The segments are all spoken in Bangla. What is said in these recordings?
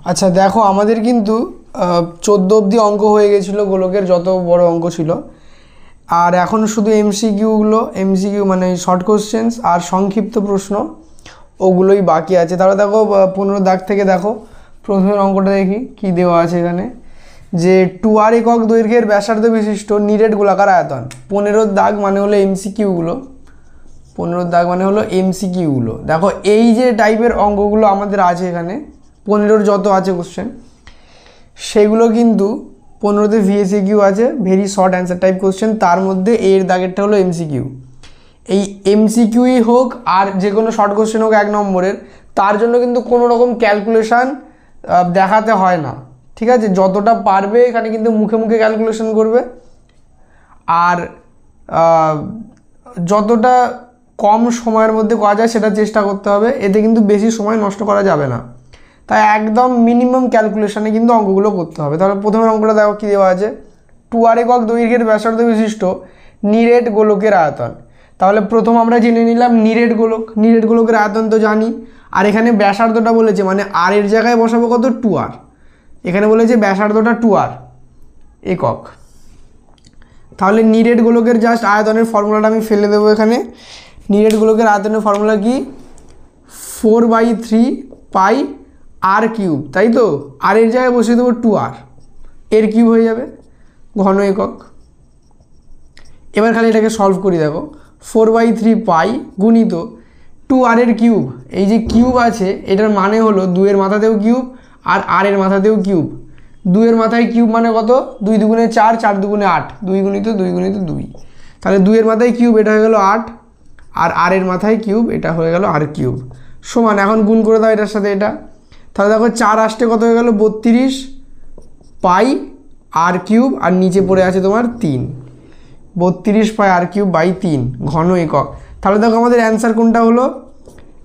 আচ্ছা দেখো, আমাদের কিন্তু 14 অবধি অঙ্ক হয়ে গেছিলো, গোলকের যত বড় অঙ্ক ছিল। আর এখন শুধু এমসিকিউ মানে শর্ট কোশ্চেন্স আর সংক্ষিপ্ত প্রশ্ন, ওগুলোই বাকি আছে। তাহলে দেখো 15 দাগ থেকে দেখো, প্রথমের অঙ্কটা দেখি কি দেওয়া আছে এখানে, যে 2r একক দৈর্ঘ্যের ব্যাসার্ধ বিশিষ্ট নিরেট গোলাকার আয়তন। 15 দাগ মানে হলো এমসিকিউগুলো, 15 দাগ মানে হলো এমসিকিউগুলো। দেখো এই যে টাইপের অঙ্কগুলো আমাদের আছে এখানে, 15 যত আছে কোশ্চেন, সেগুলো কিন্তু 15তে ভিএসিকিউ আছে, very short answer type question. তার মধ্যে এর দাগেরটা হলো এমসিকিউ। এই এমসিকিউই হোক আর যে কোনো শর্ট কোশ্চেন হোক 1 নম্বরের, তার জন্য কিন্তু কোনো রকম ক্যালকুলেশান দেখাতে হয় না, ঠিক আছে? যতটা পারবে এখানে কিন্তু মুখে মুখে ক্যালকুলেশন করবে, আর যতটা কম সময়ের মধ্যে করা যায় সেটা চেষ্টা করতে হবে। এতে কিন্তু বেশি সময় নষ্ট করা যাবে না, তাই একদম মিনিমাম ক্যালকুলেশানে কিন্তু অঙ্কগুলো করতে হবে। তাহলে প্রথমের অঙ্কটা দেখো কী দেওয়া আছে, 2r একক দৈর্ঘ্যের ব্যাসার্ধ বিশিষ্ট নিরেট গোলকের আয়তন। তাহলে প্রথম আমরা জেনে নিলাম নিরেট গোলকের আয়তন তো জানি, আর এখানে ব্যাসার্ধটা বলেছে, মানে আর এর জায়গায় বসাবো কত, 2r। এখানে বলেছে ব্যাসার্ধটা 2r একক। তাহলে নিরেট গোলকের জাস্ট আয়তনের ফর্মুলাটা আমি ফেলে দেবো এখানে। নিরেট গোলকের আয়তনের ফর্মুলা কি, 4/3 পাই আর কিউব, তাই তো? আর এর জায়গায় বসিয়ে দেবো 2r, এর কিউব হয়ে যাবে, ঘন একক। এবার খালি এটাকে সলভ করি, দেখো 4/3 পাই গুণিত 2r এর কিউব। এই যে কিউব আছে এটার মানে হলো 2 এর মাথাতেও কিউব আর r এর মাথাতেও কিউব। 2 এর মাথায় কিউব মানে কত, 2 দুগুণে 4, 4 দুগুণে 8, 2 গুণিত 2 গুণিত 2। তাহলে 2 এর মাথায় কিউব এটা হয়ে গেল 8, আর r এর মাথায় কিউব এটা হয়ে গেল r কিউব, সমান। এখন গুণ করে দাও এটার সাথে এটা, তাহলে দেখো 4 আসতে কত হয়ে গেল, 32 পাই আর কিউব, আর নিচে পড়ে আছে তোমার 3, 32 পাই আর কিউব বাই 3 ঘন একক। তাহলে দেখো আমাদের অ্যান্সার কোনটা হলো,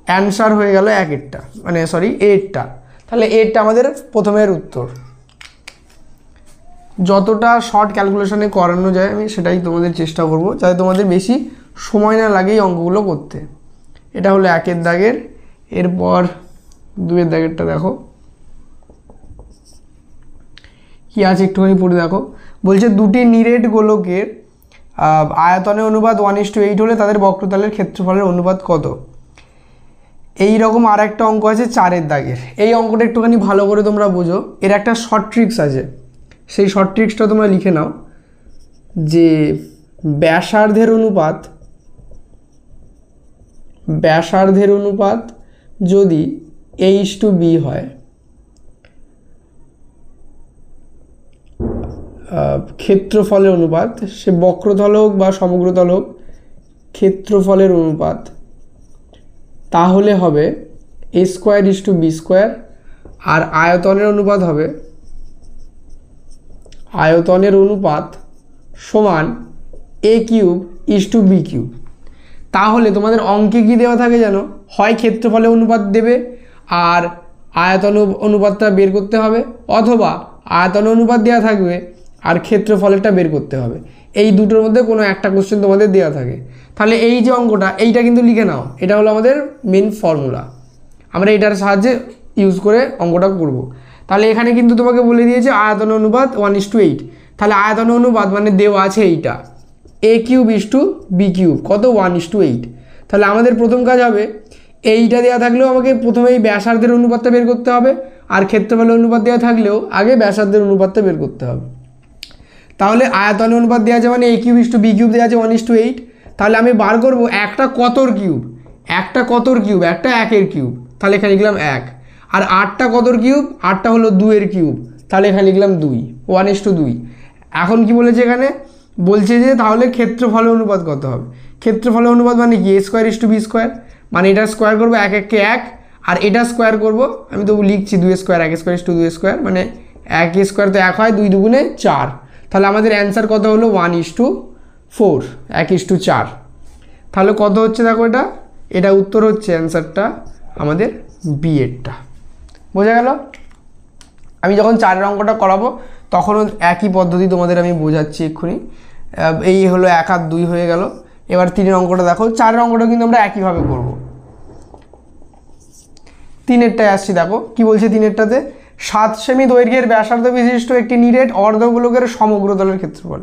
অ্যান্সার হয়ে গেল একেরটা, মানে সরি এরটা। তাহলে এরটা আমাদের প্রথমের উত্তর। যতটা শর্ট ক্যালকুলেশনে করানো যায় আমি সেটাই তোমাদের চেষ্টা করব, যাতে তোমাদের বেশি সময় না লাগে এই অঙ্কগুলো করতে। এটা হলো 1 দাগের। এরপর 2 দাগেরটা দেখো কি আছে, একটুখানি পড়ে দেখো। বলছে দুটি নিরেট গোলকের আয়তনের অনুপাত 1:8 হলে তাদের বক্রতলের ক্ষেত্রফলের অনুপাত কত? এই রকম আর একটা অঙ্ক আছে 4 দাগের। এই অঙ্কটা একটুখানি ভালো করে তোমরা বোঝো, এর একটা শর্ট ট্রিক্স আছে, সেই শর্ট ট্রিক্সটা তোমরা লিখে নাও, যে ব্যাসার্ধের অনুপাত যদি a:b হয়, ক্ষেত্রফলের অনুপাত, সে বক্রতল হোক বা সমগ্রতল হোক, ক্ষেত্রফলের অনুপাত, তাহলে হবে a²:b², আর আয়তনের অনুপাত সমান a³:b³। তাহলে তোমাদের অঙ্কে কি দেওয়া থাকে জানো, হয় ক্ষেত্রফলের অনুপাত দেবে আর আয়তন অনুপাতটা বের করতে হবে, অথবা আয়তন অনুপাত দেওয়া থাকবে আর ক্ষেত্রফলেরটা বের করতে হবে। এই দুটোর মধ্যে কোনো একটা কোশ্চেন তোমাদের দেওয়া থাকে। তাহলে এই যে অঙ্কটা, এইটা কিন্তু লিখে নাও, এটা হলো আমাদের মেন ফর্মুলা, আমরা এটার সাহায্যে ইউজ করে অঙ্কটা করব। তাহলে এখানে কিন্তু তোমাকে বলে দিয়েছে আয়তন অনুপাত 1:8। তাহলে আয়তন অনুপাত মানে দেওয়া আছে এইটা, a³:b³ কত, 1:8। তাহলে আমাদের প্রথম কাজ হবে, এইটা দেওয়া থাকলেও আমাকে প্রথমে এই ব্যাসার্ধের অনুপাতটা বের করতে হবে, আর ক্ষেত্রফলের অনুপাত দেওয়া থাকলেও আগে ব্যাসার্ধের অনুপাতটা বের করতে হবে। তাহলে আয়তন অনুপাত দেওয়া আছে মানে a³:b³ দেওয়া আছে 1:8। তাহলে আমি বার করব একটা কতর কিউব, একটা 1-এর কিউব, তাহলে এখানে লিখলাম 1। আর 8টা কতর কিউব, 8টা হলো 2-এর কিউব, তাহলে এখানে লিখলাম 2, 1:2। এখন কি বলেছে এখানে, বলছে যে তাহলে ক্ষেত্রফলের অনুপাত কত হবে। ক্ষেত্রফলের অনুপাত মানে কি, a²:b², মানে এটা স্কোয়ার করবো 1 1-কে 1, আর এটা স্কোয়ার করব, আমি তো লিখছি 2² 1² মানে 1² তো 1 হয়, 2 দুগুণে 4। তাহলে আমাদের অ্যান্সার কত হলো, 1:4, 1:4। তাহলে কত হচ্ছে দেখো, এটা উত্তর হচ্ছে অ্যান্সারটা আমাদের বি এরটা। বোঝা গেল? আমি যখন 4 অঙ্কটা করাবো তখনও একই পদ্ধতি তোমাদের আমি বোঝাচ্ছি এক্ষুনি। এই হলো 1 আর 2 হয়ে গেল। এবার 3 অঙ্কটা দেখো, 4 অঙ্কটা কিন্তু আমরা একইভাবে করব। 3টায় আসছি, দেখো কি বলছে 3টাতে, 7 সেমি দৈর্ঘ্যের ব্যাসার্ধ বিশিষ্ট একটি নিরেট অর্ধগোলকের সমগ্র তলের ক্ষেত্রফল।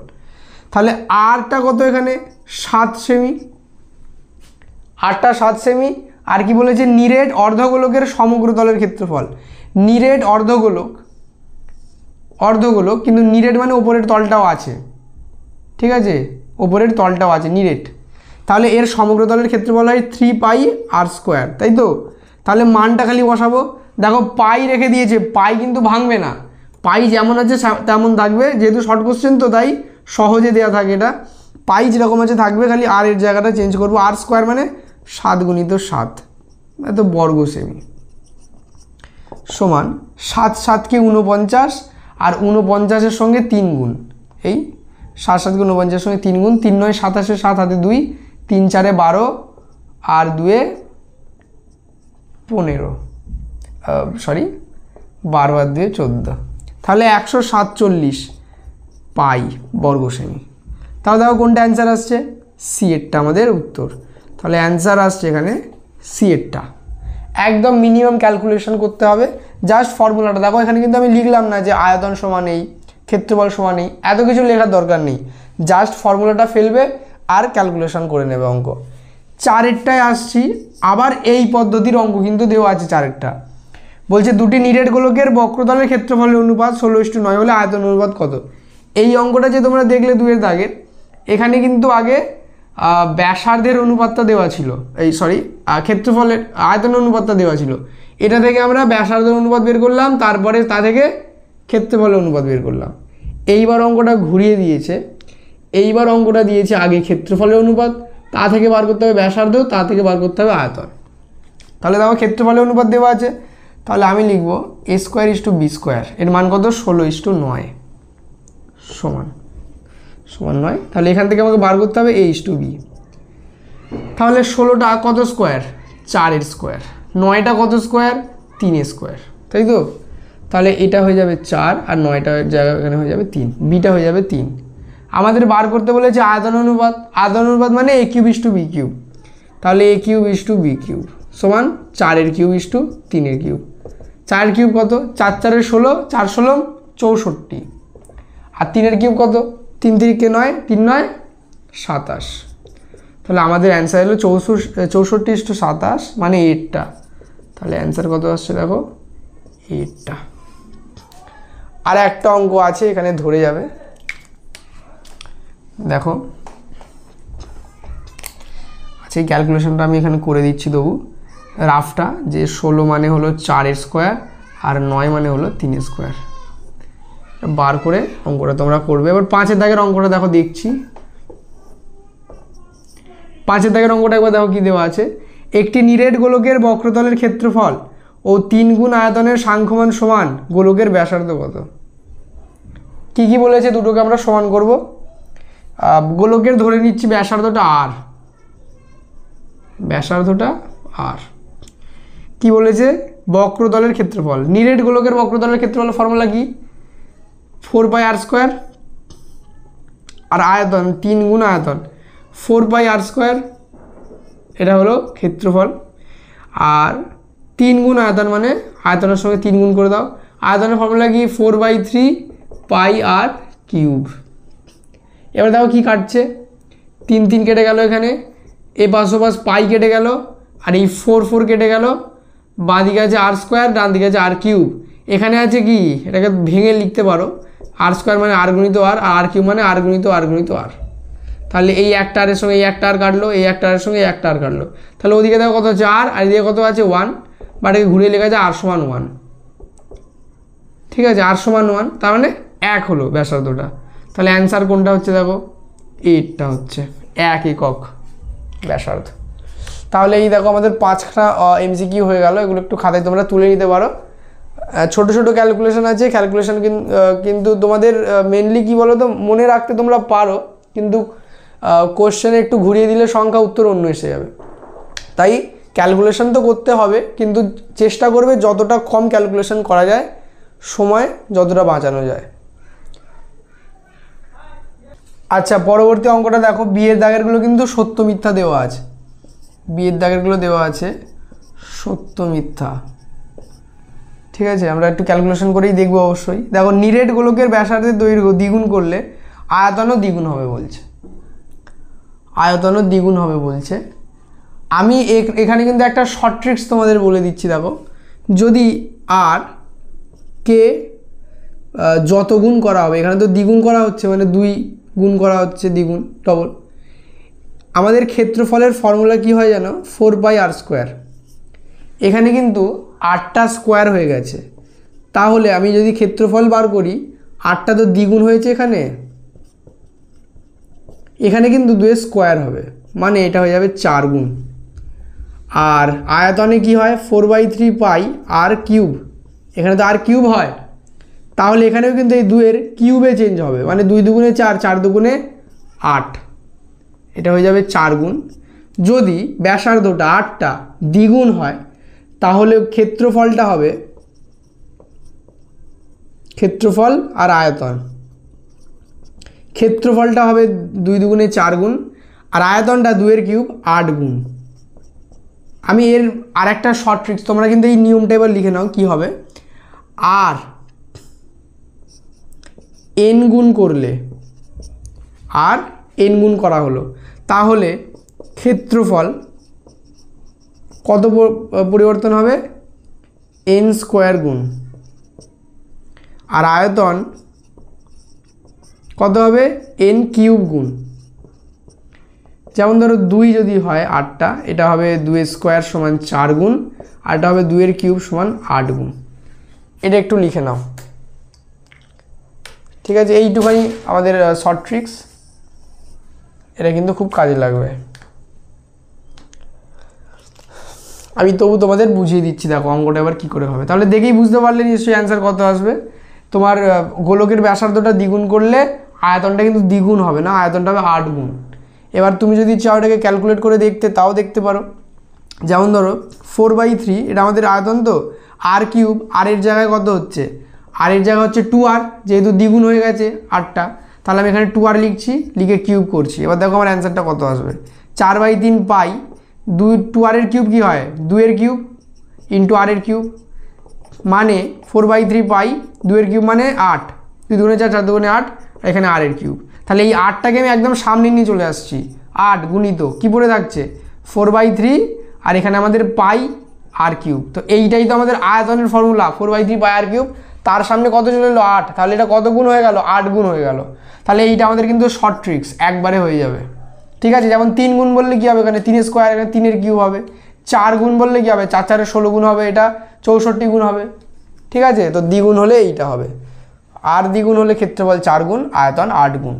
তাহলে আরটা কত এখানে 7 সেমি, আরটা 7 সেমি। আর কি বলেছে নিরেট অর্ধগোলকের সমগ্র তলের ক্ষেত্রফল। নিরেট অর্ধগোলক, অর্ধগোলক কিন্তু নিরেট মানে ওপরের তলটাও আছে, ঠিক আছে, ওপরের তলটাও আছে নিরেট। তাহলে এর সমগ্র তলের ক্ষেত্রফল হয় 3πr², তাই তো। তাহলে মানটা খালি বসাবো। দেখো পাই রেখে দিয়েছে, পাই কিন্তু ভাঙবে না, পাই যেমন আছে তেমন থাকবে, যেহেতু শর্ট কোশ্চেন তো তাই সহজে দেওয়া থাকে এটা। পাই যেরকম আছে থাকবে, খালি আর এর জায়গাটা চেঞ্জ করবো। r² মানে 7 × 7 এত বর্গ সেমি সমান 7 7 কে 49 আর 49-এর সঙ্গে 3 গুণ, এই 7 7 কে 49-এর সঙ্গে 3 গুণ, 3 9 27, 7 হাতে 2, 3 4 12 আর 2 15, সরি 12 আর 2 14, তাহলে 147 পাই বর্গ সেমি। তাহলে দেখো কোনটা অ্যান্সার আসছে, সি এরটা আমাদের উত্তর। তাহলে অ্যান্সার আসছে এখানে সি এরটা। একদম মিনিমাম ক্যালকুলেশন করতে হবে, জাস্ট ফর্মুলাটা দেখো। এখানে কিন্তু আমি লিখলাম না যে আয়তন সমান এই, ক্ষেত্রফল সমান এই, এত কিছু লেখার দরকার নেই, জাস্ট ফর্মুলাটা ফেলবে আর ক্যালকুলেশন করে নেবে অঙ্ক। 4এরটায় আসছি, আবার এই পদ্ধতির অঙ্ক কিন্তু দেওয়া আছে 4এরটা। বলছে দুটি নিরেট গোলকের বক্রতলের ক্ষেত্রফলের অনুপাত 16:9 হলে আয়তন অনুপাত কত। এই অঙ্কটা যে তোমরা দেখলে 2-এর দাগের, এখানে কিন্তু আগে ব্যাসার্ধের অনুপাতটা দেওয়া ছিল, এই সরি ক্ষেত্রফলের আয়তনের অনুপাতটা দেওয়া ছিল। এটা থেকে আমরা ব্যাসার্ধের অনুপাত বের করলাম, তারপরে তা থেকে ক্ষেত্রফলের অনুপাত বের করলাম। এইবার অঙ্কটা ঘুরিয়ে দিয়েছে, এইবার অঙ্কটা দিয়েছে আগে ক্ষেত্রফলের অনুপাত, তা থেকে বার করতে হবে ব্যাসার্ধ, তা থেকে বার করতে হবে আয়তন। তাহলে দেখো ক্ষেত্রফলের অনুপাত দেওয়া আছে, তাহলে আমি লিখব a²/b², এর মান কত 16:9 সমান 9। তাহলে এখান থেকে আমাকে বার করতে হবে a/b। তাহলে 16টা কত স্কোয়ার, 4-এর স্কোয়ার, 9টা কত স্কোয়ার, 3-এর স্কোয়ার, তাই তো। তাহলে এটা হয়ে যাবে 4 আর 9টার জায়গায় এখানে হয়ে যাবে 3, বিটা হয়ে যাবে 3। আমাদের বার করতে বলেছে আয়তন অনুপাত, আয়তন অনুপাত মানে a³/b³। তাহলে a³/b³ সমান 4-এর কিউব ইস্টু 3-এর কিউব। 4-এর কিউব কত, 4 4 16, 4 16 64, আর 3-এর কিউব কত, 3 3 কে 9, 3 9 27। তাহলে আমাদের অ্যান্সার হলো 64:27 মানে 8টা। তাহলে অ্যান্সার কত আসছে দেখো 8টা। আর একটা অঙ্ক আছে এখানে ধরে যাবে, দেখো আচ্ছা এই ক্যালকুলেশনটা আমি এখানে করে দিচ্ছি তবু রাফটা, যে 16 মানে হলো 4-এর স্কোয়ার আর 9 মানে হলো 3-এর স্কোয়ার। বার করে অঙ্কটা তোমরা করবে। এবার 5-এর দাগের অঙ্কটা দেখো দেখছি, 5-এর দাগের অঙ্কটা একবার দেখো কি দেওয়া আছে। একটি নিরেট গোলকের বক্রতলের ক্ষেত্রফল ও 3 গুণ আয়তনের সাংখ্যমান সমান গোলকের ব্যাসার্ধ কত। কি কি বলেছে দুটোকে আমরা সমান করব। গোলকের ধরে নিচ্ছি ব্যাসার্ধটা আর, ব্যাসার্ধটা আর। কি বলেছে বক্রতলের ক্ষেত্রফল, নিরেট গোলকের বক্রতলের ক্ষেত্রফল ফর্মুলা কি 4πr², আর আয়তন 3 গুণ আয়তন 4πr², এটা হলো ক্ষেত্রফল। আর 3 গুণ আয়তন মানে আয়তনের সঙ্গে 3 গুণ করে দাও। আয়তনের ফর্মুলা কি 4/3πr³। এবার দেখো কি কাটছে, 3 3 কেটে গেল, এখানে এ পাশ ও পাশ পাই কেটে গেল, আর এই 4 4 কেটে গেল। বাঁ দিকে আছে r², ডান দিকে আছে r³। এখানে আছে কি, এটাকে ভেঙে লিখতে পারো r² মানে r গুণিত r, আর r³ মানে r গুণিত r গুণিত r। তাহলে এই একটা আরের সঙ্গে এই একটা আর কাটলো, এই একটা আরের সঙ্গে এই একটা আর কাটলো। তাহলে ওদিকে দেখো কত আছে r, আর এদিকে কত আছে 1, বাট একে ঘুরিয়ে লেখা আছে r = 1, ঠিক আছে, r = 1, তার মানে 1 হলো ব্যাসার্ধটা। তাহলে অ্যান্সার কোনটা হচ্ছে দেখো 8টা হচ্ছে 1 একক ব্যাসার্ধ। তাহলে এই দেখো আমাদের 5টা এমসিকিউ হয়ে গেল। এগুলো একটু খাতায় তোমরা তুলে নিতে পারো। ছোট ছোট ক্যালকুলেশন আছে, ক্যালকুলেশন কিন্তু তোমাদের মেনলি কি বলো তো মনে রাখতে তোমরা পারো, কিন্তু কোশ্চেনে একটু ঘুরিয়ে দিলে সংখ্যা উত্তর অন্য এসে যাবে। তাই ক্যালকুলেশন তো করতে হবে, কিন্তু চেষ্টা করবে যতটা কম ক্যালকুলেশন করা যায়, সময় যতটা বাঁচানো যায়। আচ্ছা পরবর্তী অঙ্কটা দেখো, বিয়ের দাগেরগুলো কিন্তু সত্য মিথ্যা দেওয়া আছে, বিয়ের দাগেরগুলো দেওয়া আছে সত্য মিথ্যা, ঠিক আছে, আমরা একটু ক্যালকুলেশন করেই দেখবো অবশ্যই। দেখো নিরেট গোলকের ব্যাসার্ধের দৈর্ঘ্য দ্বিগুণ করলে আয়তনও দ্বিগুণ হবে বলছে, আয়তনও দ্বিগুণ হবে বলছে। আমি এখানে কিন্তু একটা শর্ট ট্রিক্স তোমাদের বলে দিচ্ছি। দেখো যদি আর কে যত গুণ করা হবে, এখানে তো দ্বিগুণ করা হচ্ছে, মানে 2 গুণ করা হচ্ছে, দ্বিগুণ ডবল। আমাদের ক্ষেত্রফলের ফর্মুলা কি হয় জানো, 4πr²। এখানে কিন্তু 8টা স্কোয়ার হয়ে গেছে, তাহলে আমি যদি ক্ষেত্রফল বার করি 8টা তো দ্বিগুণ হয়েছে, এখানে কিন্তু 2 স্কোয়ার হবে, মানে এটা হয়ে যাবে 4 গুণ। আর আয়তনে কি হয়, 4/3πr³। এখানে তো r³ হয়, তাহলে এখানেও কিন্তু এই 2-এর কিউবে চেঞ্জ হবে, মানে 2 দুগুণে 4, 4 দুগুণে 8, এটা হয়ে যাবে 4 গুণ। যদি ব্যাসার্ধটা 8টা দ্বিগুণ হয় তাহলে ক্ষেত্রফলটা হবে, ক্ষেত্রফল আর আয়তন, ক্ষেত্রফলটা হবে 2 দুগুণে 4 গুণ, আর আয়তনটা 2-এর কিউব 8 গুণ। আমি এর আর একটা শর্ট ট্রিক্স, তোমরা কিন্তু এই নিয়মটা এবার লিখে নাও কি হবে। আর n গুণ করলে, আর n গুণ করা হলো, তাহলে ক্ষেত্রফল কত পরিবর্তন হবে, n² গুণ, আর আয়তন কত হবে, n³ গুণ। যেমন ধরো 2 যদি হয় 8টা, এটা হবে 2² সমান 4 গুণ, আর এটা হবে 2-এর কিউব সমান 8 গুণ। এটা একটু লিখে নাও, ঠিক আছে। এইটুখানি আমাদের শর্ট ট্রিক্স, এটা কিন্তু খুব কাজে লাগবে। আমি তবু তোমাদের বুঝিয়ে দিচ্ছি, দেখো অঙ্কটা এবার কী করে হবে, তাহলে দেখেই বুঝতে পারলে নিশ্চয়ই অ্যান্সার কত আসবে। তোমার গোলকের ব্যাসার্ধটা দ্বিগুণ করলে আয়তনটা কিন্তু দ্বিগুণ হবে না, আয়তনটা হবে 8 গুণ। এবার তুমি যদি চাও এটাকে ক্যালকুলেট করে দেখতে, তাও দেখতে পারো। যেমন ধরো 4/3, এটা আমাদের আয়তন তো, r³, আর এর জায়গায় কত হচ্ছে, আর এর জায়গা হচ্ছে 2r, যেহেতু দ্বিগুণ হয়ে গেছে 8টা, তাহলে আমি এখানে 2r লিখছি, লিখে কিউব করছি। এবার দেখো আমার অ্যান্সারটা কত আসবে, 4/3π 2r এর কিউব কী হয়, 2-এর কিউব ইন্টু r এর কিউব, মানে 4/3π 2-এর কিউব মানে 8, 2 দুগুণে 4, 4 দুগুণে 8, এখানে r এর কিউব। তাহলে এই 8টাকে আমি একদম সামনে নিয়ে চলে আসছি, 8 গুণিত কী পড়ে থাকছে 4/3, আর এখানে আমাদের পাই r³। তো এইটাই তো আমাদের আয়তনের ফর্মুলা, 4/3πr³, তার সামনে কত চলে এলো 8, তাহলে এটা কত গুণ হয়ে গেল, 8 গুণ হয়ে গেল। তাহলে এইটা আমাদের কিন্তু শর্ট ট্রিক্স, একবারে হয়ে যাবে, ঠিক আছে। যেমন 3 গুণ বললে কী হবে, এখানে 3 স্কোয়ার, এখানে 3-এর কিউব হবে। 4 গুণ বললে কী হবে, 4 4 16 গুণ হবে, এটা 64 গুণ হবে, ঠিক আছে। তো দ্বিগুণ হলে এইটা হবে, আর দ্বিগুণ হলে ক্ষেত্রফল 4 গুণ, আয়তন 8 গুণ।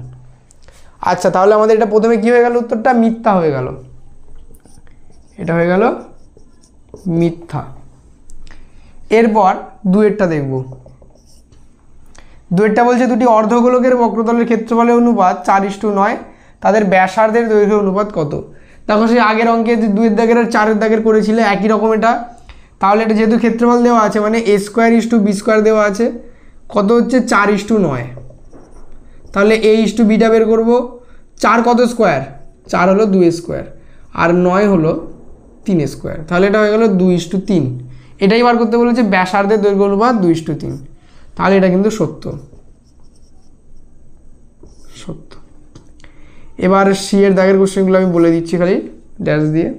আচ্ছা, তাহলে আমাদের এটা প্রথমে কী হয়ে গেল, উত্তরটা মিথ্যা হয়ে গেল, এটা হয়ে গেল মিথ্যা। এরপর 2-এরটা দেখব। 2-এরটা বলছে দুটি অর্ধগোলকের বক্রতলের ক্ষেত্রফলের অনুপাত 4:9, তাদের ব্যাসার্ধের দৈর্ঘ্যের অনুপাত কত। দেখো সেই আগের অঙ্কে 2-এর দাগের আর 4-এর দাগের করেছিলে একই রকম এটা, তাহলে এটা যেহেতু ক্ষেত্রফল দেওয়া আছে, মানে a²:b² দেওয়া আছে, কত হচ্ছে 4:9, তাহলে a:b বের করবো। 4 কত স্কোয়ার, 4 হলো 2 স্কোয়ার, আর 9 হলো 3 স্কোয়ার, তাহলে এটা হয়ে গেল 2:3। এটাই বার করতে বলেছে ব্যাসার্ধের দৈর্ঘ্য অনুপাত 2:3, তাহলে এটা কিন্তু সত্য, সত্য। এবার সি এর দাগের কোশ্চেনগুলো আমি বলে দিচ্ছি খালি ড্যাশ দিয়ে।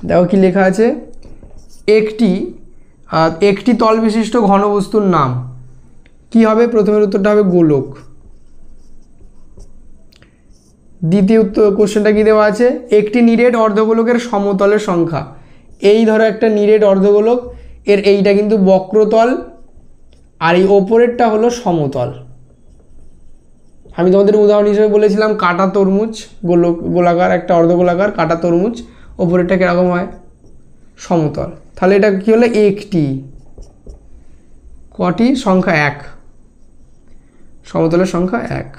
দেখো কি লেখা আছে, একটি তল বিশিষ্ট ঘনবস্তুর নাম কি হবে, প্রথমের উত্তরটা হবে গোলক। দ্বিতীয় কোশ্চেনটা কি দেওয়া আছে, একটি নিরেট অর্ধগোলকের সমতলের সংখ্যা। এই ধরো একটা নিরেট অর্ধগোলক, এর এইটা কিন্তু বক্রতল, আর এই ওপরেরটা হলো সমতল। আমি তোমাদের উদাহরণ হিসেবে বলেছিলাম কাটা তরমুজ, গোলাকার একটা অর্ধগোলাকার কাটা তরমুজ, ওপরেরটা কীরকম হয়, সমতল। তাহলে এটা কী হলো, একটি, কটি, সংখ্যা 1, সমতলের সংখ্যা 1,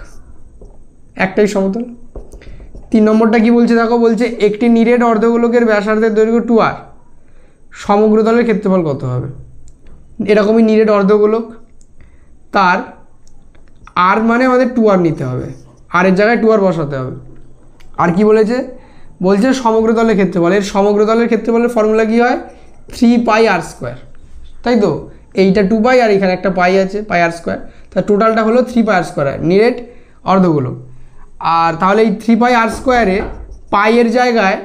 একটাই সমতল। 3 নম্বরটা কি বলছে দেখো, বলছে একটি নিরেট অর্ধগোলকের ব্যাসার্ধের দৈর্ঘ্য 2r, সমগ্রতলের ক্ষেত্রফল কত হবে। এরকমই নিরেট অর্ধগোলক, তার আর মানে আমাদের 2r নিতে হবে, আর এর জায়গায় 2r বসাতে হবে। আর কি বলেছে, বলছে সমগ্রতলের ক্ষেত্রফল, এর সমগ্রতলের ক্ষেত্রফলের ফর্মুলা কি হয়, 3πr², তাই তো? এইটা 2π আর এখানে একটা পাই আছে, πr², তা টোটালটা হলো 3πr², নিরেট অর্ধগোলক। আর তাহলে এই 3πr²-এ পাইয়ের জায়গায়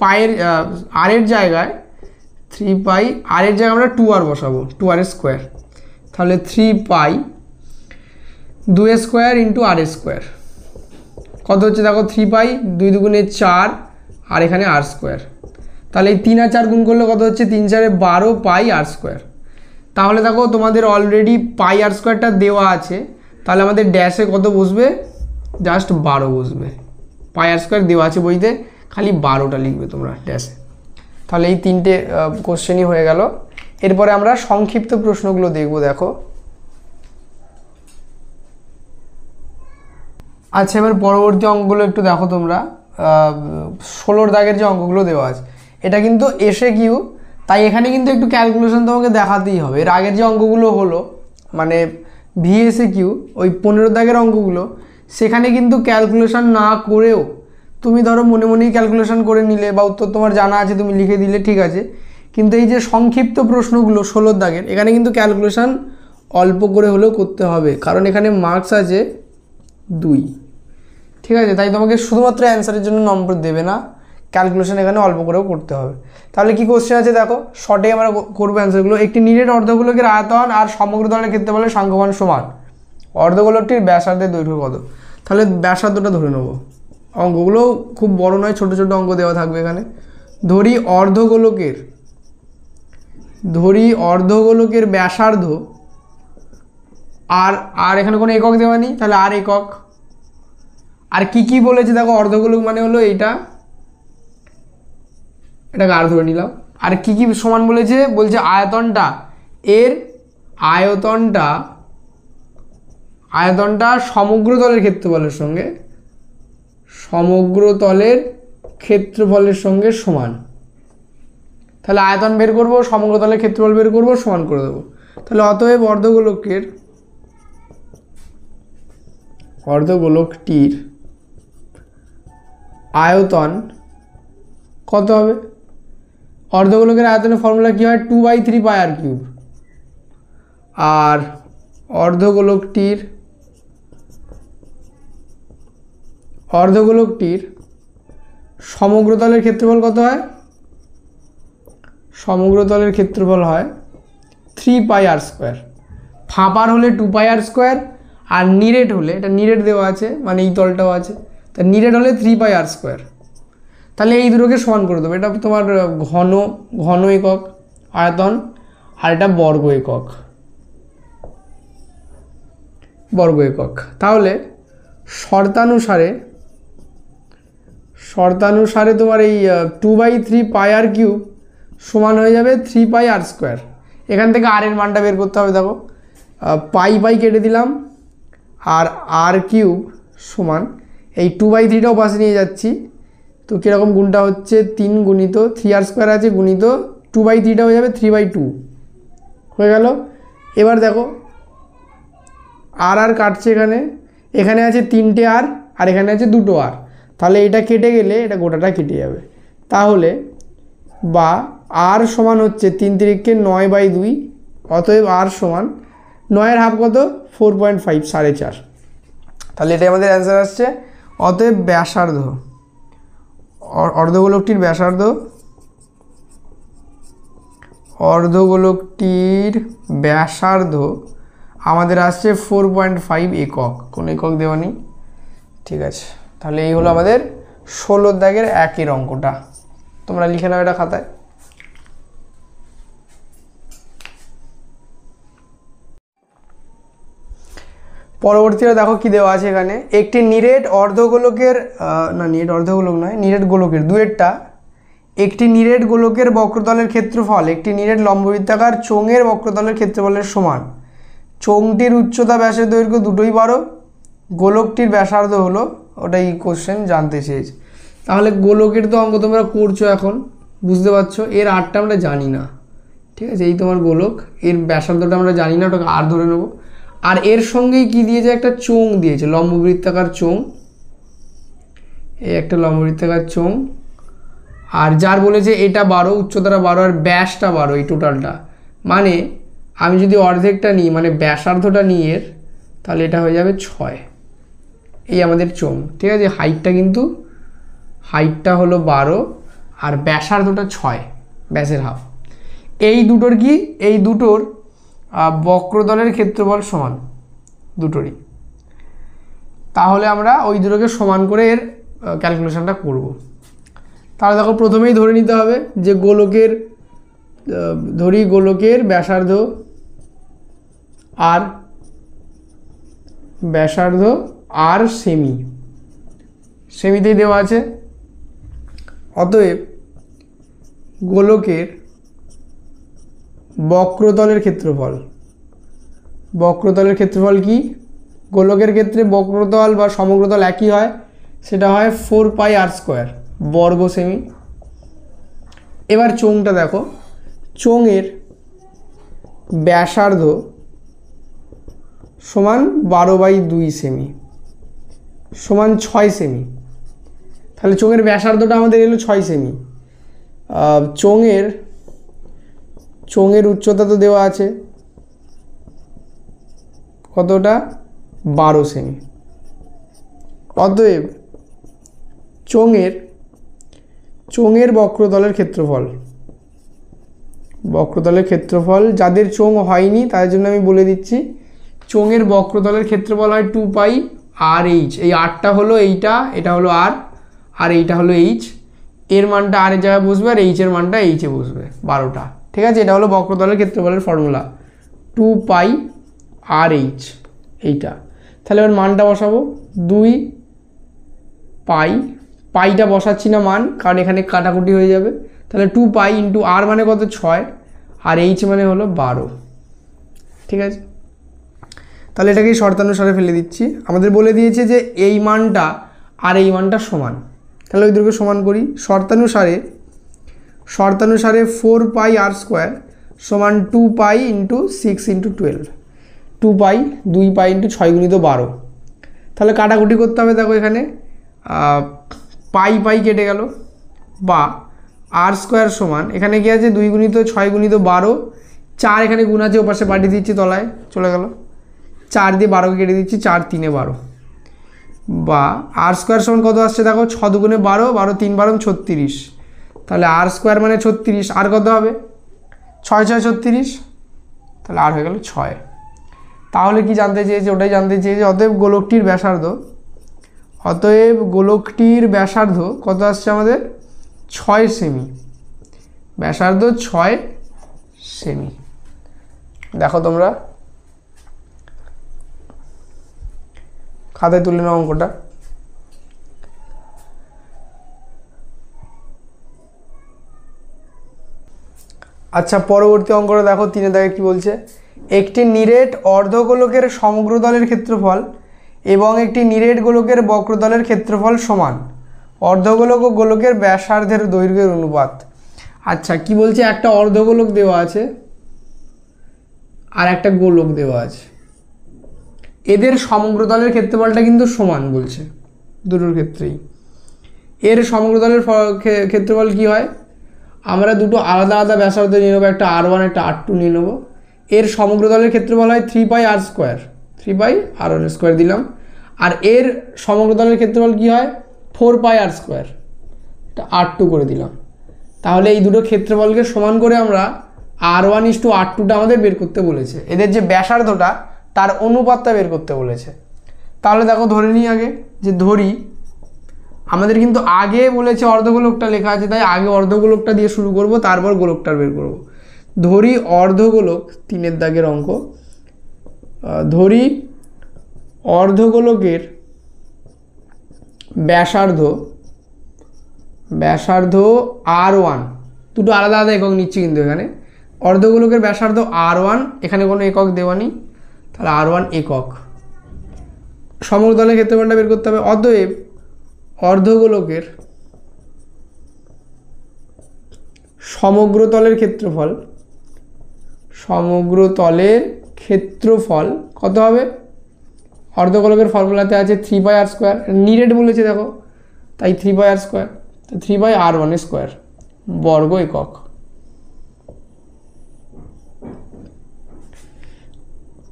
পাইয়ের আর এর জায়গায় 3π আর এর জায়গায় আমরা 2r বসাবো, 2r²। তাহলে 3π 2a² ইন্টু r², কত হচ্ছে দেখো? 3π 2 দুগুণে 4 আর এখানে r²। তাহলে এই 3 আর 4 গুণ করলে কত হচ্ছে? 3 4 12πr²। তাহলে দেখো তোমাদের অলরেডি πr²টা দেওয়া আছে, তাহলে আমাদের ড্যাশে কত বসবে? জাস্ট 12 বসবে। πr² দেওয়া আছে বইতে, খালি 12টা লিখবে তোমরা ড্যাশে। তাহলে এই 3টে কোশ্চেনই হয়ে গেল। এরপরে আমরা সংক্ষিপ্ত প্রশ্নগুলো দেখব। দেখো আচ্ছা, এবার পরবর্তী অঙ্কগুলো একটু দেখো তোমরা। 16 দাগের যে অঙ্কগুলো দেওয়া আছে, এটা কিন্তু এসে কিউ, তাই এখানে কিন্তু একটু ক্যালকুলেশন তোমাকে দেখাতেই হবে। এর আগের যে অঙ্কগুলো হলো মানে ভিএসএ কিউ, ওই 15 দাগের অঙ্কগুলো, সেখানে কিন্তু ক্যালকুলেশন না করেও তুমি ধরো মনে মনেই ক্যালকুলেশন করে নিলে বা উত্তর তোমার জানা আছে তুমি লিখে দিলে, ঠিক আছে। কিন্তু এই যে সংক্ষিপ্ত প্রশ্নগুলো 16 দাগের, এখানে কিন্তু ক্যালকুলেশন অল্প করে হলেও করতে হবে, কারণ এখানে মার্কস আছে 2, ঠিক আছে। তাই তোমাকে শুধুমাত্র অ্যান্সারের জন্য নম্বর দেবে না, ক্যালকুলেশন এখানে অল্প করেও করতে হবে। তাহলে কি কোশ্চেন আছে দেখো, শর্টে আমরা করবো অ্যান্সারগুলো। একটি নিরেট অর্ধগোলকের আয়তন আর সমগ্র তলের ক্ষেত্রফলের সংখ্যামান সমান। অর্ধগোলকটির ব্যাসার্ধের দৈর্ঘ্য কত? তাহলে ব্যাসার্ধটা ধরে নেবো। অঙ্কগুলো খুব বড় নয়, ছোট ছোট অঙ্ক দেওয়া থাকবে এখানে। ধরি অর্ধগোলকের ব্যাসার্ধ আর এখানে কোনো একক দেওয়া নেই, তাহলে আর একক। আর কি বলেছে দেখো, অর্ধগোলক মানে হলো এটাকে আর ধরে নিলাম। আর কি সমান বলেছে? বলছে আয়তনটা, এর আয়তনটা সমগ্র তলের ক্ষেত্রফলের সঙ্গে সমান। তাহলে আয়তন বের করবো, সমগ্র তলের ক্ষেত্রফল বের করবো, সমান করে দেবো। তাহলে অতএব অর্ধগোলকটির আয়তন কত হবে? অর্ধগোলকের আয়তনের ফর্মুলা কি হয়? 2/3πr³। আর অর্ধগোলকটির সমগ্র তলের ক্ষেত্রফল কত হয়? সমগ্র তলের ক্ষেত্রফল হয় 3πr²। ফাঁপার হলে 2πr², আর নিরেট হলে, এটা নিরেট দেওয়া আছে মানে এই তলটাও আছে, তা নিরেট হলে 3πr²। তাহলে এই দুটোকে সমান করে দেবো। এটা তোমার ঘন একক আয়তন, আর এটা বর্গ একক। তাহলে শর্তানুসারে তোমার এই 2/3πr³ সমান হয়ে যাবে 3πr²। এখান থেকে আর এর মানটা বের করতে হবে। দেখো পাই কেটে দিলাম, আর r³ সমান এই 2/3টাও পাশে নিয়ে যাচ্ছি, তো কীরকম গুণটা হচ্ছে 3 গুণিত 3r² আছে গুণিত 2/3টা হয়ে যাবে 3/2 হয়ে গেল। এবার দেখো আর কাটছে, এখানে আছে 3টে আর এখানে আছে 2টো আর, তাহলে এটা কেটে গেলে এটা গোটাটা কেটে যাবে। তাহলে বা আর সমান হচ্ছে 3 তিরিকে 9/2, অতএব আর সমান 9-এর হাফ কত? 4.5, 4.5। তাহলে এটাই আমাদের অ্যান্সার আসছে। অতএব ব্যাসার্ধ, অর্ধগোলকটির ব্যাসার্ধ আমাদের আসছে 4.5 একক, কোনো একক দেওয়া নেই, ঠিক আছে। তাহলে এই হলো আমাদের 16 দাগের একের অঙ্কটা। তোমরা লিখে নাও এটা খাতায়। পরবর্তীতে দেখো কি দেওয়া আছে এখানে, একটি নিরেট অর্ধগোলকের নিরেট গোলকের দুয়েরটা, একটি নিরেট গোলকের বক্রতলের ক্ষেত্রফল একটি নিরেট লম্ববৃত্তাকার চোঙের বক্রতলের ক্ষেত্রফলের সমান। চোঙটির উচ্চতা ব্যাসের দৈর্ঘ্য দুটোই 12, গোলকটির ব্যাসার্ধ হলো, ওটাই কোশ্চেন জানতে চেয়েছে। তাহলে গোলকের তো অঙ্ক তোমরা করছো এখন, বুঝতে পারছো। এর আরটা আমরা জানি না, ঠিক আছে। এই তোমার গোলক, এর ব্যাসার্ধটা আমরা জানি না, ওটাকে আর ধরে নেবো। আর এর সঙ্গেই কি দিয়েছে, একটা চোঙ দিয়েছে, লম্ববৃত্তাকার চোঙ, এই একটা লম্ববৃত্তাকার চোঙ। আর যার বলেছে এটা 12, উচ্চতাটা 12 আর ব্যাসটা 12, এই টোটালটা। মানে আমি যদি অর্ধেকটা নিই, মানে ব্যাসার্ধটা নিই এর, তাহলে এটা হয়ে যাবে 6। এই আমাদের চোঙ, ঠিক আছে। হাইটটা হলো 12 আর ব্যাসার্ধটা 6, ব্যাসের হাফ। এই দুটোর কি, এই দুটোর বক্রতলের ক্ষেত্রফল সমান, দুটোরই। তাহলে আমরা ওই দুটোকে সমান করে এর ক্যালকুলেশনটা করব। তাহলে দেখো প্রথমেই ধরে নিতে হবে যে গোলকের ব্যাসার্ধ আর সেমিতেই দেওয়া আছে। অতএব গোলকের বক্রতলের ক্ষেত্রফল কি, গোলকের ক্ষেত্রে বক্রতল বা সমগ্রতল একই হয়, সেটা হয় 4πr², বর্গ সেমি। এবার চোঙটা দেখো, চোঙের ব্যাসার্ধ সমান 12/2 সেমি সমান 6 সেমি। তাহলে চোঙের ব্যাসার্ধটা আমাদের এলো 6 সেমি। চোঙের উচ্চতা তো দেওয়া আছে, কতটা, 12 সেমি। অতএব চোঙের বক্রতলের ক্ষেত্রফল, যাদের চোঙ হয়নি তাদের জন্য আমি বলে দিচ্ছি, চোঙের বক্রতলের ক্ষেত্রফল হয় 2πr/h। এই আরটা হলো এইটা, এটা হলো আর, আর এইটা হলো এইচ। এর মানটা আর এর জায়গায় বসবে আর এইচের মানটা এইচে বসবে, 12টা, ঠিক আছে। এটা হলো বক্রতলের ক্ষেত্রফলের ফর্মুলা, 2πr/h, এইটা। তাহলে এবার মানটা বসাবো, 2π, পাইটা বসাচ্ছি না মান, কারণ এখানে কাটাকুটি হয়ে যাবে। তাহলে 2π × r মানে কত, 6, আর এইচ মানে হলো 12, ঠিক আছে। তাহলে এটাকেই শর্তানুসারে ফেলে দিচ্ছি। আমাদের বলে দিয়েছে যে এই মানটা আর এই মানটা সমান, তাহলে ওই দুটোকে সমান করি। শর্তানুসারে 4πr² সমান 2π × 6 × 12, 2π 2π × 6 × 12। তাহলে কাটাকুটি করতে হবে, দেখো এখানে পাই কেটে গেল, বা r² সমান, এখানে কি আছে, 2 × 6 × 12, 4 এখানে গুণ আছে, ওপাশে পাঠিয়ে দিচ্ছি, তলায় চলে গেল, 4 দিয়ে 12কে কেটে দিচ্ছি, 4 × 3 = 12, বা r² সমান কত আসছে দেখো, 6 × 2 = 12, 12 × 3 = 36। তাহলে r² মানে 36, আর কত হবে, 6 × 6 = 36, তাহলে আর হয়ে গেল 6। তাহলে কি জানতে চেয়েছে, ওটাই জানতে চেয়েছে। অতএব গোলকটির ব্যাসার্ধ কত আসছে আমাদের, 6 সেমি, ব্যাসার্ধ 6 সেমি। দেখো তোমরা খাতায় তুলে নাও অঙ্কটা। আচ্ছা, পরবর্তী অঙ্কটা দেখো, 3 দাগে কি বলছে, একটি নিরেট অর্ধগোলকের সমগ্রতলের ক্ষেত্রফল এবং একটি নিরেট গোলকের বক্রতলের ক্ষেত্রফল সমান অর্ধগোলক ও গোলকের ব্যাসার্ধের দৈর্ঘ্যের অনুপাত। আচ্ছা, কি বলছে, একটা অর্ধগোলক দেওয়া আছে আর একটা গোলক দেওয়া আছে, এদের সমগ্রতলের ক্ষেত্রফলটা কিন্তু সমান বলছে, দুটোর ক্ষেত্রেই। এর সমগ্রতলের ক্ষেত্রফল কি হয়, আমরা দুটো আলাদা আলাদা ব্যাসার্ধ নিয়ে নেবো, একটা r1 একটা r2 নিয়ে নেবো। এর সমগ্রতলের ক্ষেত্রফল হয় 3πr², 3πr1² দিলাম। আর এর সমগ্রতলের ক্ষেত্রফল কি হয়, 4πr², এটা r2 করে দিলাম। তাহলে এই দুটো ক্ষেত্রফলকে সমান করে আমরা r1 = r2টা আমাদের বের করতে বলেছে, এদের যে ব্যাসার্ধটা তার অনুপাতটা বের করতে বলেছে। তাহলে দেখো ধরে নিই আগে, যে ধরি আমাদের কিন্তু আগে বলেছে অর্ধগোলকটা লেখা আছে, তাই আগে অর্ধগোলকটা দিয়ে শুরু করব, তারপর গোলকটা বের করব। ধরি অর্ধগোলক, 3 দাগের অঙ্ক, ধরি অর্ধগোলকের ব্যাসার্ধ r1, দুটো আলাদা আলাদা একক নিচ্ছি কিন্তু এখানে। অর্ধগোলকের ব্যাসার্ধ r1, এখানে কোনো একক দেওয়া নেই, তাহলে r1 একক। সমগ্রতলের ক্ষেত্রফলটা বের করতে হবে। অতএব অর্ধগোলকের সমগ্রতলের ক্ষেত্রফল কত হবে? অর্ধগোলকের ফর্মুলাতে আছে 3/r², নিরেট বলেছে দেখো, তাই 3/r², 3/r1² বর্গ একক।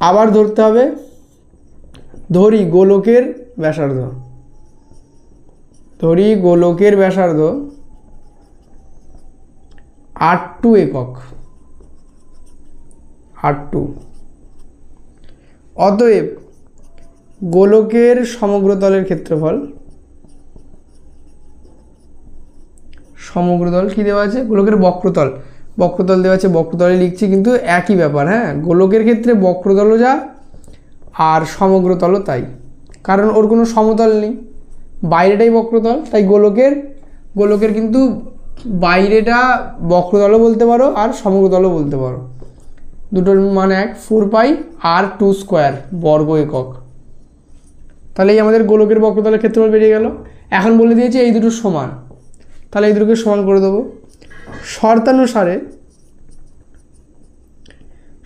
আবার ধরতে হবে, ধরি গোলকের ব্যাসার্ধ, ধরি গোলকের ব্যাসার্ধ r2 একক, r2। অতএব গোলকের সমগ্রতলের ক্ষেত্রফল, সমগ্রতল কি দেওয়া আছে? গোলকের বক্রতল, বক্রতল দেওয়া আছে, বক্রতলে লিখছি, কিন্তু একই ব্যাপার। হ্যাঁ, গোলকের ক্ষেত্রে বক্রতলও যা আর সমগ্রতলও তাই, কারণ ওর কোনো সমতল নেই, বাইরেটাই বক্রতল। তাই গোলকের কিন্তু বাইরেটা বক্রতলও বলতে পারো আর সমগ্রতলও বলতে পারো, দুটোর মান এক। 4πr² বর্গ একক। তাহলে এই আমাদের গোলকের বক্রতলের ক্ষেত্রফল বেরিয়ে গেল। এখন বলে দিয়েছে এই দুটো সমান, তাহলে এই দুটোকে সমান করে দেবো।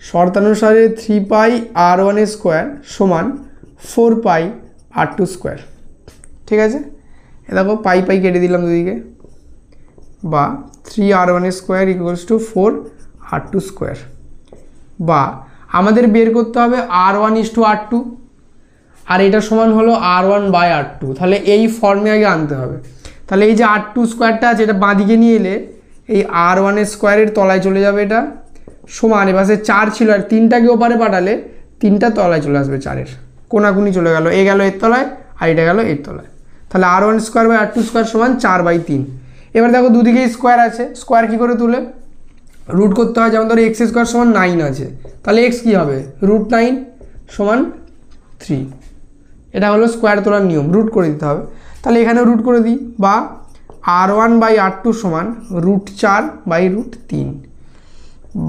শর্তানুসারে 3πr1² সমান 4πr2²। ঠিক আছে, এ দেখো পাই কেটে দিলাম দুদিকে, বা 3r1² = 4r2²। বা আমাদের বের করতে হবে r1:r2, আর এটা সমান হলো r1/r2। তাহলে এই ফর্মে আগে আনতে হবে। তাহলে এই যে r2² আছে, এটা বাঁদিকে নিয়ে এলে এই r1² তলায় চলে যাবে, এটা সমান, এপাশে 4 ছিল আর 3টাকে ওপারে পাঠালে 3টা তলায় চলে আসবে, 4-এর কোনাকুনি চলে গেল, এ গেল এর তলায় আর এটা গেল এর তলায়। তাহলে r1²/r2² সমান 4/3। এবার দেখো দুদিকেই স্কোয়ার আছে, স্কোয়ার কী করে তুলে? রুট করতে হয়। যেমন ধরো x² সমান 9 আছে, তাহলে x কী হবে? √9 সমান 3। এটা হলো স্কোয়ার তোলার নিয়ম, রুট করে দিতে হবে। তাহলে এখানেও রুট করে দিই, বা r1/r2 সমান √4/√3,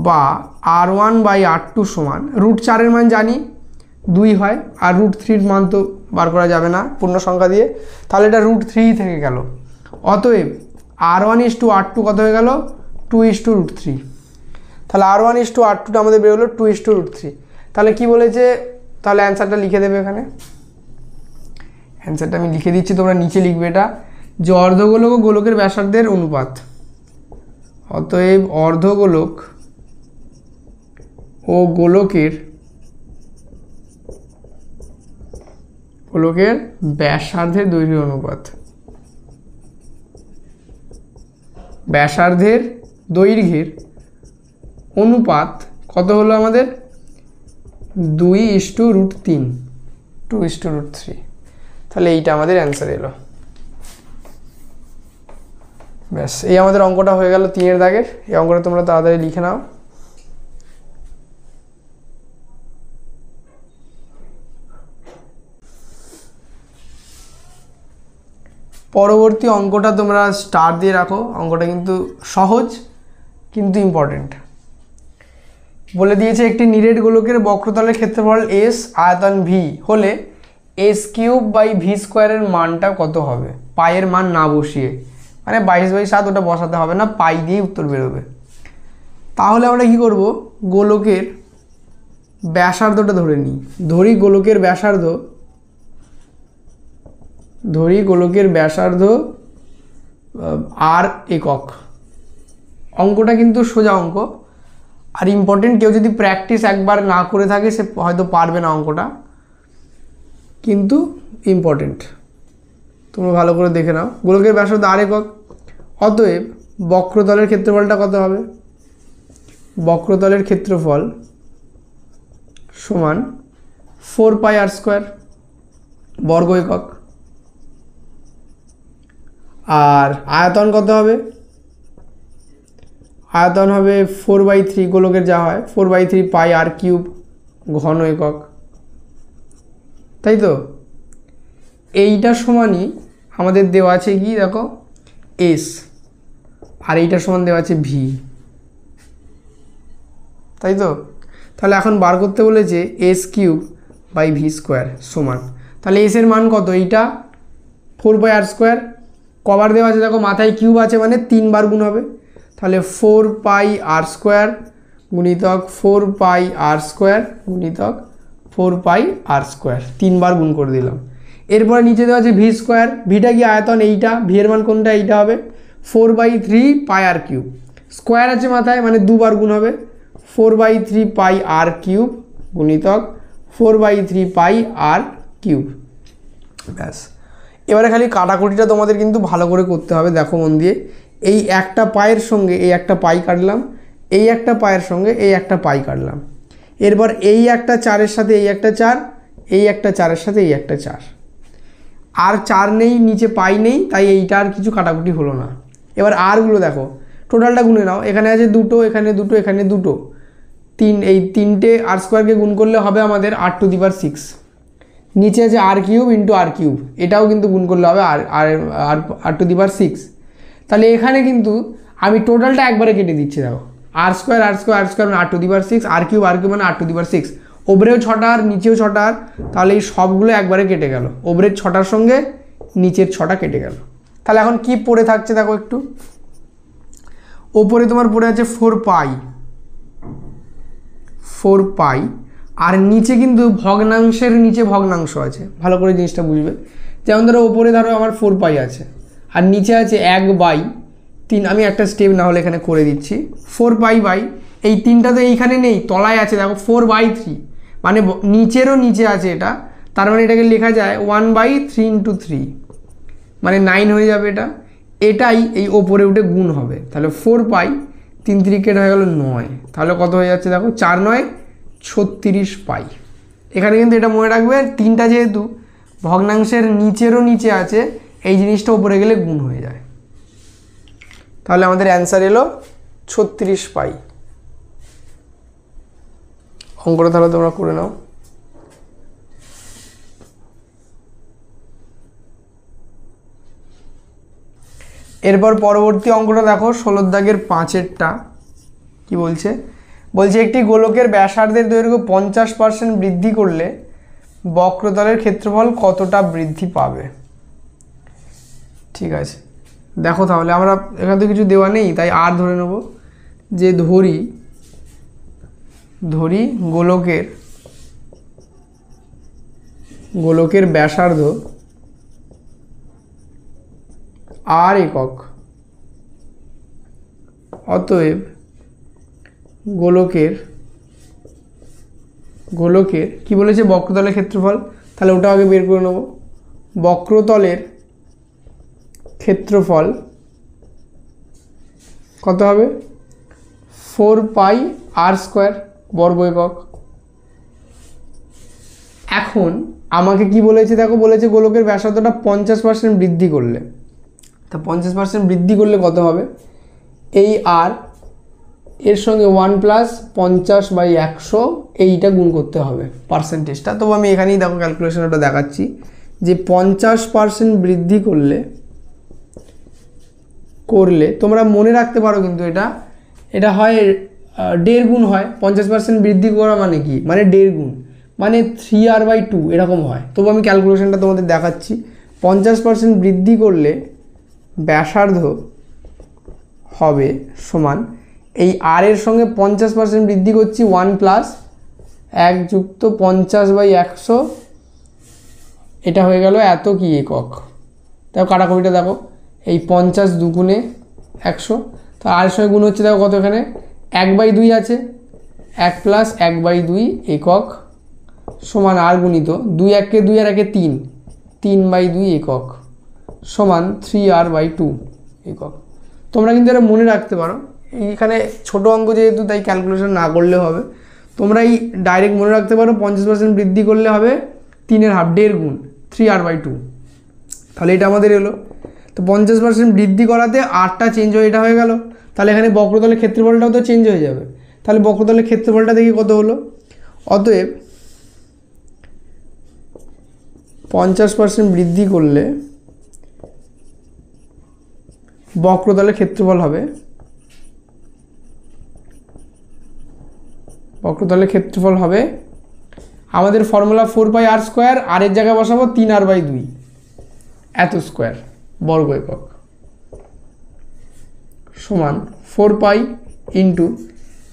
বা r1/r2 সমান √4-এর মান জানি 2 হয়, আর √3-র মান তো বার করা যাবে না পূর্ণ সংখ্যা দিয়ে, তাহলে এটা √3 থেকে গেল। অতএব r1:r2 কত হয়ে গেল? 2:√3। তাহলে r1:r2টা আমাদের বেরোলো 2:√3। তাহলে কি বলেছে? তাহলে অ্যান্সারটা লিখে দেবে এখানে, অ্যান্সারটা আমি লিখে দিচ্ছি, তোমরা নিচে লিখবে এটা, যে অর্ধগোলক ও গোলকের ব্যাসার্ধের অনুপাত। অতএব অর্ধগোলক ও গোলকের ব্যাসার্ধের দৈর্ঘ্য অনুপাত, ব্যাসার্ধের দৈর্ঘ্যের অনুপাত কত হলো আমাদের? 2:√3, 2:√3। তাহলে এইটা আমাদের অ্যান্সার এলো। ব্যাস, এই আমাদের অঙ্কটা হয়ে গেল 3-এর দাগের। এই অঙ্কটা তোমরা তাড়াতাড়ি লিখে নাও। পরবর্তী অঙ্কটা তোমরা স্টার দিয়ে রাখো, অঙ্কটা কিন্তু সহজ কিন্তু ইম্পর্টেন্ট। বলে দিয়েছে একটি নিরেট গোলকের বক্রতলের ক্ষেত্রফল s, আয়তন v হলে s³/v² এর মানটা কত হবে? পায়ের মান না বসিয়ে, মানে 22/7 ওটা বসাতে হবে না, পাই দিয়ে উত্তর বেরোবে। তাহলে আমরা কি করব? গোলকের ব্যাসার্ধটা ধরে নিই। ধরি গোলকের ব্যাসার্ধ r একক। অঙ্কটা কিন্তু সোজা অঙ্ক আর ইম্পর্টেন্ট। কেউ যদি প্র্যাকটিস একবার না করে থাকে সে হয়তো পারবে না অঙ্কটা, কিন্তু ইম্পর্টেন্ট, তোমরা ভালো করে দেখে নাও। গোলকের ব্যাসার্ধ r একক, অতএব বক্রতলের ক্ষেত্রফলটা কত হবে? বক্রতলের ক্ষেত্রফল সমান 4πr² বর্গ একক। আর আয়তন কত হবে? আয়তন হবে 4/3, গোলকের যা হয় 4/3πr³ ঘন একক, তাই তো? এইটার সমানই আমাদের দেওয়া আছে কি দেখো s, আর এইটার সমান দেওয়া আছে v, তাই তো? তাহলে এখন বার করতে বলেছে s³/v² সমান, তাহলে s এর মান কত? এইটা 4πr², কবার দেওয়া আছে দেখো, মাথায় কিউব আছে মানে 3 বার গুণ হবে, তাহলে 4πr² গুণিতক 4πr² গুণিতক 4πr², 3 বার গুণ করে দিলাম। এরপরে নিচে দেওয়া আছে ভি স্কোয়ার, ভিটা কি আয়তন, এইটা ভি এর মান কোনটা, এইটা হবে 4/3πr³ স্কোয়ার আছে মাথায় মানে 2 বার গুণ হবে 4/3πr³ গুণিতক 4/3πr³। ব্যাস, এবারে খালি কাটাকুটিটা তোমাদের কিন্তু ভালো করে করতে হবে, দেখো মন দিয়ে। এই একটা পায়ের সঙ্গে এই একটা পাই কাটলাম, এই একটা পায়ের সঙ্গে এই একটা পাই কাটলাম। এরপর এই একটা 4-এর সাথে এই একটা 4, এই একটা 4-এর সাথে এই একটা 4, আর 4 নেই, নিচে পাই নেই, তাই এইটা আর কিছু কাটাকুটি হলো না। এবার আরগুলো দেখো, টোটালটা গুনে নাও। এখানে আছে 2, এখানে 2, এখানে 2, 3, এই 3টে r² গুণ করলে হবে আমাদের r⁶। নিচে আছে r³ × r³, এটাও কিন্তু গুণ করলে হবে r⁶। তাহলে এখানে কিন্তু আমি টোটালটা একবারে কেটে দিচ্ছি, দেখো r² মানে r⁶, r³ মানে r⁶। ওপরেও 6টা আর নিচেও 6টা আর, তাহলে এই সবগুলো একবারে কেটে গেল, ওপরের 6টার সঙ্গে নিচের 6টা কেটে গেল। তাহলে এখন কি পড়ে থাকছে দেখো একটু, ওপরে তোমার পড়ে আছে 4π, আর নিচে কিন্তু ভগ্নাংশের নিচে ভগ্নাংশ আছে, ভালো করে জিনিসটা বুঝবে। যেমন ধরো ওপরে ধরো আমার 4π আছে, আর নিচে আছে 1/3, আমি একটা স্টেপ না হলে এখানে করে দিচ্ছি। 4π এই 3টা তো এইখানে নেই, তলায় আছে, দেখো 4/3 মানে নিচেরও নিচে আছে এটা, তার মানে এটাকে লেখা যায় 1/3 × 3 মানে 9 হয়ে যাবে এটা। এটাই এই ওপরে উঠে গুণ হবে, তাহলে 4π 3 3 কেটে হয়ে গেল 9, তাহলে কত হয়ে যাচ্ছে দেখো 4 9 36π। এখানে কিন্তু এটা মনে রাখবে, 3টা যেহেতু ভগ্নাংশের নিচেরও নিচে আছে, এই জিনিসটা উপরে গেলে গুণ হয়ে যায়। তাহলে আমাদের অ্যান্সার এলো 36π। অঙ্কটা তাহলে তোমরা করে নাও। এরপর পরবর্তী অঙ্কটা দেখো, 16 দাগের 5-এরটা কি বলছে, বলছে একটি গোলকের ব্যাসার্ধের দৈর্ঘ্য 50% বৃদ্ধি করলে বক্রতলের ক্ষেত্রফল কতটা বৃদ্ধি পাবে। ঠিক আছে, দেখো তাহলে আমরা এখানে তো কিছু দেওয়া নেই, তাই আর ধরে নেব, যে ধরি গোলকের ব্যাসার্ধ r একক, অতএব গোলকের কি বলেছে, বক্রতলের ক্ষেত্রফল, তাহলে ওটা আগে বের করে নেব। বক্রতলের ক্ষেত্রফল কত হবে, 4πr² বর্গ একক। এখন আমাকে কি বলেছে দেখো, বলেছে গোলকের ব্যাসার্ধটা 50% বৃদ্ধি করলে, তা 50% বৃদ্ধি করলে কত হবে, এই আর এর সঙ্গে 1 + 50/100 এইটা গুণ করতে হবে পার্সেন্টেজটা। তবু আমি এখানেই দেখো ক্যালকুলেশনটা দেখাচ্ছি, যে 50% বৃদ্ধি করলে তোমরা মনে রাখতে পারো, কিন্তু এটা হয় 1.5 গুণ হয়। 50% বৃদ্ধি করা মানে কি, মানে 1.5 গুণ, মানে 3r/2 এরকম হয়। তবু আমি ক্যালকুলেশনটা তোমাদের দেখাচ্ছি। 50% বৃদ্ধি করলে ব্যাসার্ধ হবে সমান, এই আর এর সঙ্গে 50% বৃদ্ধি করছি, 1 + 1 + 50/100, এটা হয়ে গেল এত কি একক। দেখো কাটাকুটিটা দেখো, এই 50 2 গুণে 100, তো আর এর সঙ্গে গুণ হচ্ছে দেখো কত, এখানে 1/2 আছে, 1 + 1/2 একক সমান আর গুণিত 2 1 কে 2 আর 1 3, 3/2 একক সমান 3r/2 একক। তোমরা কিন্তু এটা মনে রাখতে পারো, এইখানে ছোট অঙ্ক যেহেতু তাই ক্যালকুলেশন না করলে হবে। তোমরা এই ডাইরেক্ট মনে রাখতে পারো 50% বৃদ্ধি করলে হবে 3-এর হাফ, 1.5 গুণ 3r/2, তাহলে এটা আমাদের এলো। তো 50% বৃদ্ধি করাতে আরটা চেঞ্জ হয়ে এটা হয়ে গেল, তাহলে এখানে বক্রতলের ক্ষেত্রফলটাও তো চেঞ্জ হয়ে যাবে। তাহলে বক্রতলের ক্ষেত্রফলটা দেখি কত হলো, অতএব 50% বৃদ্ধি করলে বক্রতলের ক্ষেত্রফল হবে, আমাদের ফর্মুলা 4πr², আর এর জায়গায় বসাবো 3r/2 এত স্কোয়ার বর্গ একক সমান 4π ×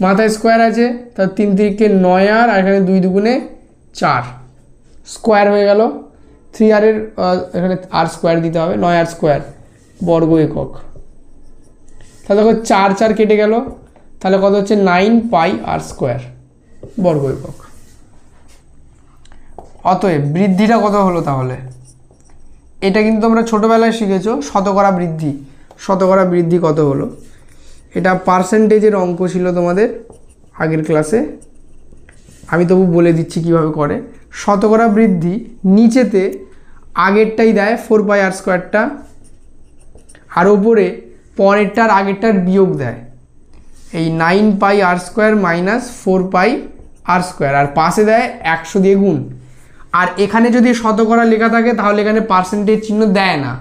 মাথায় স্কোয়ার আছে, তার 3 3 9 আর এখানে 2 2 4 স্কোয়ার হয়ে গেল। 3r এর এখানে আর স্কোয়ার দিতে হবে, 9r স্কোয়ার বর্গ একক। তাহলে দেখো 4 4 কেটে গেল, তাহলে কত হচ্ছে 9 পাই আর স্কোয়ার বর্গ একক। অতএব বৃদ্ধিটা কত হলো তাহলে? এটা কিন্তু তোমরা ছোটোবেলায় শিখেছো, শতকরা বৃদ্ধি। শতকরা বৃদ্ধি কত হলো? এটা পার্সেন্টেজের অঙ্ক ছিল তোমাদের আগের ক্লাসে, আমি তবু বলে দিচ্ছি কিভাবে করে। শতকরা বৃদ্ধি নিচেতে আগেরটাই দেয় 4 পাই আর স্কোয়ারটা, আর ওপরে পরেরটার আগেরটার বিয়োগ দেয় এই 9 পাই আর স্কোয়ার মাইনাস 4 পাই আর স্কোয়ার, আর পাশে দেয় 100 দিয়ে গুণ। আর এখানে যদি শতকরা লেখা থাকে তাহলে এখানে পার্সেন্টেজ চিহ্ন দেয় না,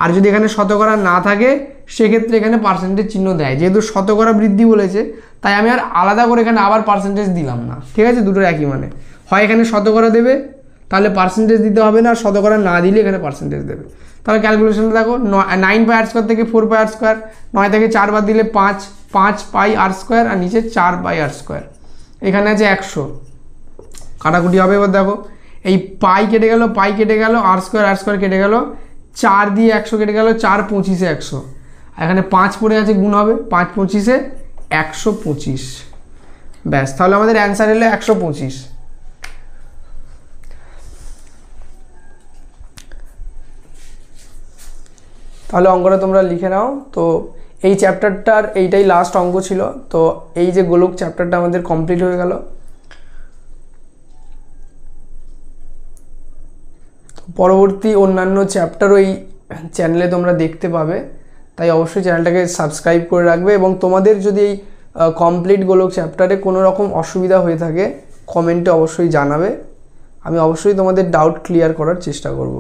আর যদি এখানে শতকরা না থাকে সেক্ষেত্রে এখানে পার্সেন্টেজ চিহ্ন দেয়। যেহেতু শতকরা বৃদ্ধি বলেছে তাই আমি আর আলাদা করে এখানে আবার পার্সেন্টেজ দিলাম না, ঠিক আছে? দুটোর একই মানে, হয় এখানে শতকরা দেবে তাহলে পার্সেন্টেজ দিতে হবে না, আর শতকরা না দিলে এখানে পার্সেন্টেজ দেবে। তাহলে ক্যালকুলেশনটা দেখো, 9 পাই আর স্কোয়ার থেকে 4 পাই আর স্কোয়ার, 9 থেকে 4 বাদ দিলে 5 পাই আর স্কোয়ার, আর নিচে 4 পাই আর স্কোয়ার। এখানে আছে 100, কাটাকুটি হবে। এবার দেখো এই পাই কেটে গেল, পাই কেটে গেল, আর স্কোয়ার কেটে গেল, 4 দিয়ে 100 কেটে গেল, 4 25 100, এখানে 5 পড়ে আছে, গুণ হবে 5 25 125। ব্যাস, তাহলে আমাদের অ্যান্সার হলো 125। তাহলে অঙ্কটা তোমরা লিখে নাও। তো এই চ্যাপ্টারটার এইটাই লাস্ট অঙ্ক ছিল। তো এই যে গোলক চ্যাপ্টারটা আমাদের কমপ্লিট হয়ে গেল। পরবর্তী অন্যান্য চ্যাপ্টারও এই চ্যানেলে তোমরা দেখতে পাবে, তাই অবশ্যই চ্যানেলটাকে সাবস্ক্রাইব করে রাখবে। এবং তোমাদের যদি এই কমপ্লিট গোলক চ্যাপ্টারে কোনো রকম অসুবিধা হয়ে থাকে কমেন্টে অবশ্যই জানাবে, আমি অবশ্যই তোমাদের ডাউট ক্লিয়ার করার চেষ্টা করব।